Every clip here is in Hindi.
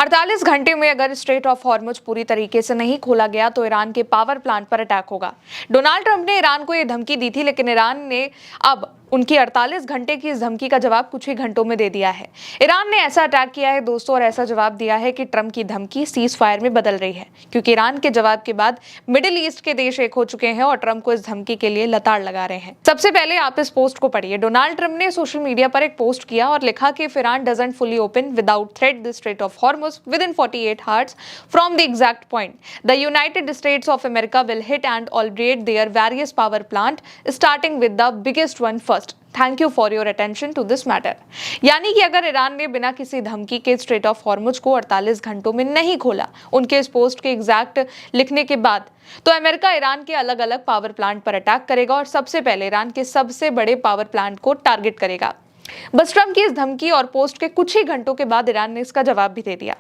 48 घंटे में अगर स्ट्रेट ऑफ हॉर्मुज पूरी तरीके से नहीं खोला गया तो ईरान के पावर प्लांट पर अटैक होगा। डोनाल्ड ट्रंप ने ईरान को यह धमकी दी थी, लेकिन ईरान ने अब उनकी 48 घंटे की इस धमकी का जवाब कुछ ही घंटों में दे दिया है। ईरान ने ऐसा अटैक किया है दोस्तों, और ऐसा जवाब दिया है कि ट्रंप की धमकी सीज फायर में बदल रही है, क्योंकि ईरान के जवाब के बाद मिडिल ईस्ट के देश एक हो चुके हैं और ट्रंप को इस धमकी के लिए लताड़ लगा रहे हैं। सबसे पहले आप इस पोस्ट को पढ़िए। डोनाल्ड ट्रंप ने सोशल मीडिया पर एक पोस्ट किया और लिखा कि if Iran doesn't fully open without threat the straight of Hormuz within 48 hours from the exact point, the United States of America will hit and obliterate their various power plant, starting with the biggest one first. Thank you for your attention to this matter. यानी कि अगर ईरान ने बिना किसी धमकी के स्ट्रेट ऑफ हॉर्मुज को 48 घंटों में नहीं खोला उनके इस पोस्ट के एग्जैक्ट लिखने के बाद, तो अमेरिका ईरान के अलग अलग पावर प्लांट पर अटैक करेगा और सबसे पहले ईरान के सबसे बड़े पावर प्लांट को टारगेट करेगा। बस ट्रंप की इस धमकी और पोस्ट के कुछ ही घंटों के बाद ईरान ने इसका जवाब भी दे दिया।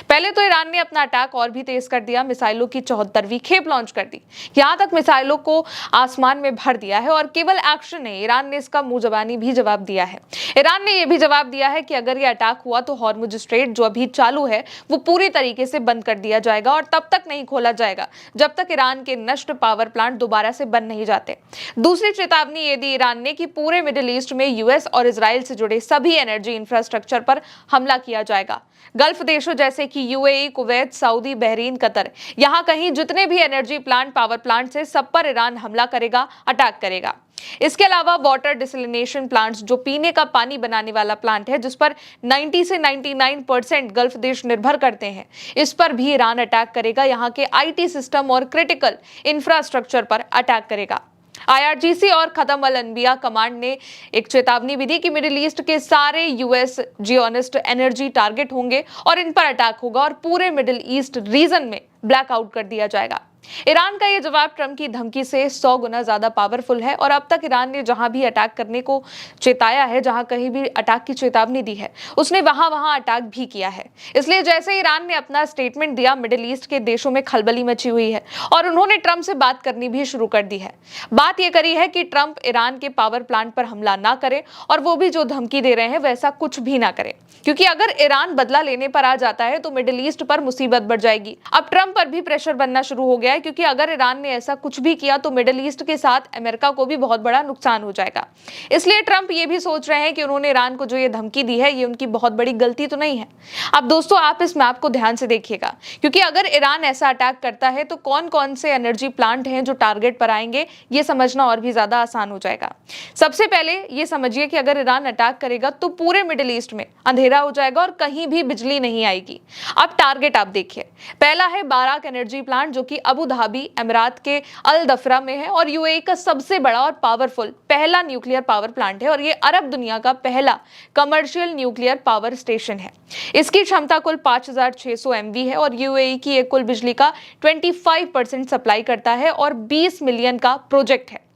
पहले तो ईरान ने अपना अटैक और भी तेज कर दिया, मिसाइलों की 74वीं खेप लॉन्च कर दी। यहां तक मिसाइलों को आसमान में भर दिया है और केवल एक्शन नहीं, ईरान ने इसका मुंह जबानी भी जवाब दिया है। ईरान ने यह भी जवाब दिया है कि अगर यह अटैक हुआ तो हॉर्मुज स्ट्रेट जो अभी चालू है वो पूरी तरीके से बंद कर दिया जाएगा और तब तक नहीं खोला जाएगा जब तक ईरान के नष्ट पावर प्लांट दोबारा से बंद नहीं जाते। दूसरी चेतावनी ये दी ईरान ने कि पूरे मिडिल ईस्ट में यूएस और इजराइल से जुड़े सभी एनर्जी इंफ्रास्ट्रक्चर पर हमला किया जाएगा। गल्फ देशों जैसे कि UAE, Kuwait, Saudi, Bahrain, Qatar, यहां कहीं जितने भी एनर्जी प्लांट, पावर प्लांट से सब पर ईरान हमला करेगा, अटैक करेगा। इसके अलावा वाटर डिसलिनेशन प्लांट्स, जो पीने का पानी बनाने वाला प्लांट है जिस पर 90 से 99% गल्फ देश निर्भर करते हैं, इस पर भी ईरान अटैक करेगा। यहाँ के आईटी सिस्टम और क्रिटिकल इंफ्रास्ट्रक्चर पर अटैक करेगा। आईआरजीसी और खत्म अल अनबिया कमांड ने एक चेतावनी भी दी कि मिडिल ईस्ट के सारे यूएस जियोनिस्ट एनर्जी टारगेट होंगे और इन पर अटैक होगा और पूरे मिडिल ईस्ट रीजन में ब्लैकआउट कर दिया जाएगा। ईरान का यह जवाब ट्रंप की धमकी से 100 गुना ज्यादा पावरफुल है और अब तक ईरान ने जहां भी अटैक करने को चेताया है, जहां कहीं भी अटैक की चेतावनी दी है, उसने वहां अटैक भी किया है। इसलिए जैसे ईरान ने अपना स्टेटमेंट दिया, मिडिल ईस्ट के देशों में खलबली मची हुई है और उन्होंने ट्रंप से बात करनी भी शुरू कर दी है। बात यह करी है कि ट्रंप ईरान के पावर प्लांट पर हमला ना करे और वो भी जो धमकी दे रहे हैं वैसा कुछ भी ना करे, क्योंकि अगर ईरान बदला लेने पर आ जाता है तो मिडिल ईस्ट पर मुसीबत बढ़ जाएगी। अब ट्रंप पर भी प्रेशर बनना शुरू हो गया है, क्योंकि अगर ईरान ने ऐसा कुछ भी किया तो मिडिल ईस्ट के साथ अमेरिका को भी बहुत बड़ा नुकसान हो जाएगा। इसलिए ट्रंप ये भी सोच रहे हैं कि उन्होंने ईरान को जो ये धमकी दी है ये उनकी बहुत बड़ी गलती तो नहीं है। अब दोस्तों आप इस मैप को ध्यान से देखिएगा, क्योंकि अगर ईरान ऐसा अटैक करता है तो कौन कौन से एनर्जी प्लांट हैं जो टारगेट पर आएंगे, ये समझना और भी ज्यादा आसान हो जाएगा। सबसे पहले ये समझिए कि अगर ईरान अटैक करेगा तो पूरे मिडिल ईस्ट में अंधेरा हो जाएगा और कहीं भी बिजली नहीं आएगी। अब टारगेट आप देखिए, पहला है बाराक एनर्जी प्लांट, जो कि अबू धाबी अमीरात के अल दफरा में है और यूएई का सबसे बड़ा और पावरफुल पहला न्यूक्लियर पावर प्लांट है और ये अरब दुनिया का पहला कमर्शियल न्यूक्लियर पावर स्टेशन है। इसकी क्षमता कुल 5600 MV है और यूएई की एक कुल बिजली का 25% सप्लाई करता है और 20 मिलियन का प्रोजेक्ट है।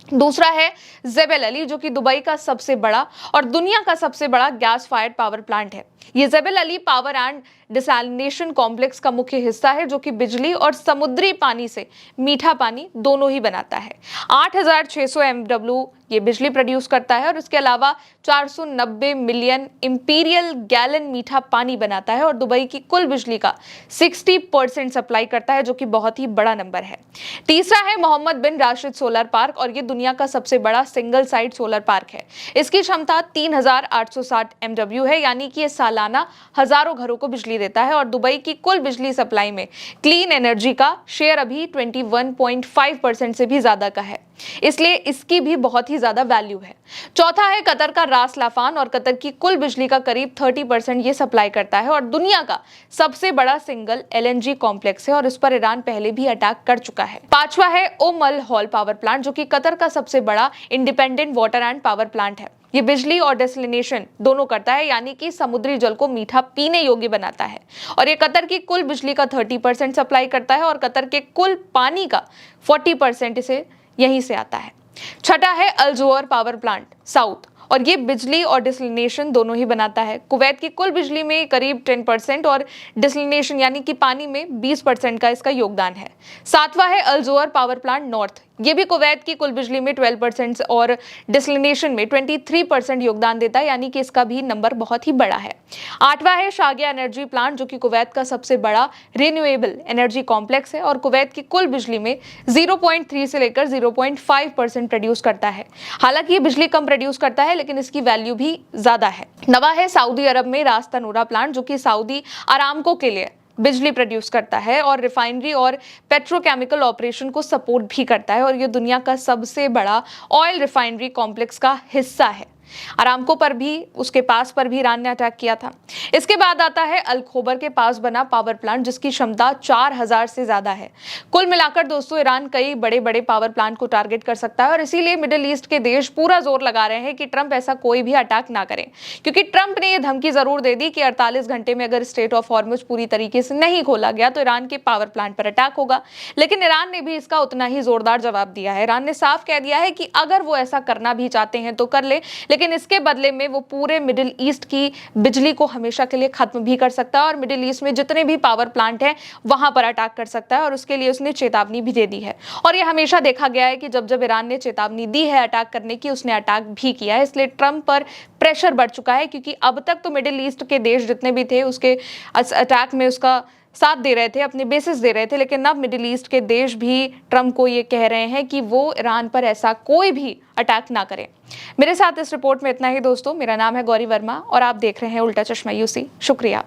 दूसरा है जेबेल अली, जो कि दुबई का सबसे बड़ा और दुनिया का सबसे बड़ा गैस फायर्ड पावर प्लांट है। ये जेबेल Ali power and desalination complex का मुख्य हिस्सा है, जो कि बिजली और समुद्री पानी से मीठा पानी दोनों ही बनाता है। 8600 MW ये बिजली प्रोड्यूस करता है और इसके अलावा 490 मिलियन इंपीरियल गैलन मीठा पानी बनाता है और दुबई की कुल बिजली का 60% सप्लाई करता है, जो कि बहुत ही बड़ा नंबर है। तीसरा है मोहम्मद बिन राशिद सोलर पार्क और ये दुनिया का सबसे बड़ा सिंगल साइट सोलर पार्क है। इसकी क्षमता 3860 MW है, यानी कि ये सालाना हजारों घरों को बिजली देता है और दुबई की कुल बिजली सप्लाई में क्लीन एनर्जी का शेयर अभी 21.5% से भी ज्यादा का है, इसलिए इसकी भी बहुत ही ज्यादा वैल्यू है। चौथा है कतर का रास लाफान और कतर की कुल बिजली का करीब 30% ये सप्लाई करता है और दुनिया का सबसे बड़ा सिंगल LNG कॉम्प्लेक्स है और इस पर ईरान पहले भी अटैक कर चुका है। पांचवा है अल हॉल पावर प्लांट, जो कि कतर का सबसे बड़ा independent water and power plant है। ये बिजली और डेसलिनेशन दोनों करता है, यानी कि समुद्री जल को मीठा पीने योग्य बनाता है और ये कतर की कुल बिजली का 30% सप्लाई करता है और कतर के कुल पानी का 40% इसे यहीं से आता है। छठा है अल जोहर पावर प्लांट साउथ और ये बिजली और डिसलिनेशन दोनों ही बनाता है। कुवैत की कुल बिजली में करीब 10% और डिसलिनेशन यानी कि पानी में 20% का इसका योगदान है। सातवां है अल जोहर पावर प्लांट नॉर्थ, ये भी कुवैत की कुल बिजली में 12% और डिसलिनेशन में 23% योगदान देता है, यानी कि इसका भी नंबर बहुत ही बड़ा है। 8वां है शागिया एनर्जी प्लांट, जो कि कुवैत का सबसे बड़ा रिन्यूएबल एनर्जी कॉम्प्लेक्स है और कुवैत की कुल बिजली में 0.3 से लेकर 0.5% प्रोड्यूस करता है। हालांकि ये बिजली कम प्रोड्यूस करता है, लेकिन इसकी वैल्यू भी ज्यादा है। 9वां है सऊदी अरब में रास तनूरा प्लांट, जो कि सऊदी अरामको के लिए बिजली प्रोड्यूस करता है और रिफाइनरी और पेट्रोकेमिकल ऑपरेशन को सपोर्ट भी करता है और ये दुनिया का सबसे बड़ा ऑयल रिफाइनरी कॉम्प्लेक्स का हिस्सा है। अरामको पर भी, उसके पास पर भी ईरान ने अटैक किया था। इसके बाद आता है अल खोबर के पास बना पावर प्लांट, जिसकी क्षमता 4000 से ज्यादा है। कुल मिलाकर दोस्तों ईरान कई बड़े बड़े पावर प्लांट को टारगेट कर सकता है और इसीलिए मिडिल ईस्ट के देश पूरा जोर लगा रहे हैं कि ट्रंप ऐसा कोई भी अटैक ना करें, क्योंकि ट्रंप ने यह धमकी जरूर दे दी कि 48 घंटे में अगर स्ट्रेट ऑफ हॉर्मुज पूरी तरीके से नहीं खोला गया तो ईरान के पावर प्लांट पर अटैक होगा। लेकिन ईरान ने भी इसका उतना ही जोरदार जवाब दिया है। ईरान ने साफ कह दिया है कि अगर वो ऐसा करना भी चाहते हैं तो कर ले, लेकिन इसके बदले में वो पूरे मिडिल ईस्ट की बिजली को हमेशा के लिए खत्म भी कर सकता है और मिडिल ईस्ट में जितने भी पावर प्लांट हैं वहां पर अटैक कर सकता है और उसके लिए उसने चेतावनी भी दे दी है। और ये हमेशा देखा गया है कि जब जब ईरान ने चेतावनी दी है अटैक करने की, उसने अटैक भी किया है। इसलिए ट्रंप पर प्रेशर बढ़ चुका है, क्योंकि अब तक तो मिडिल ईस्ट के देश जितने भी थे उसके अटैक में उसका साथ दे रहे थे, अपने बेसिस दे रहे थे, लेकिन अब मिडिल ईस्ट के देश भी ट्रंप को ये कह रहे हैं कि वो ईरान पर ऐसा कोई भी अटैक ना करें। मेरे साथ इस रिपोर्ट में इतना ही दोस्तों। मेरा नाम है गौरी वर्मा और आप देख रहे हैं उल्टा चश्मा यूसी। शुक्रिया।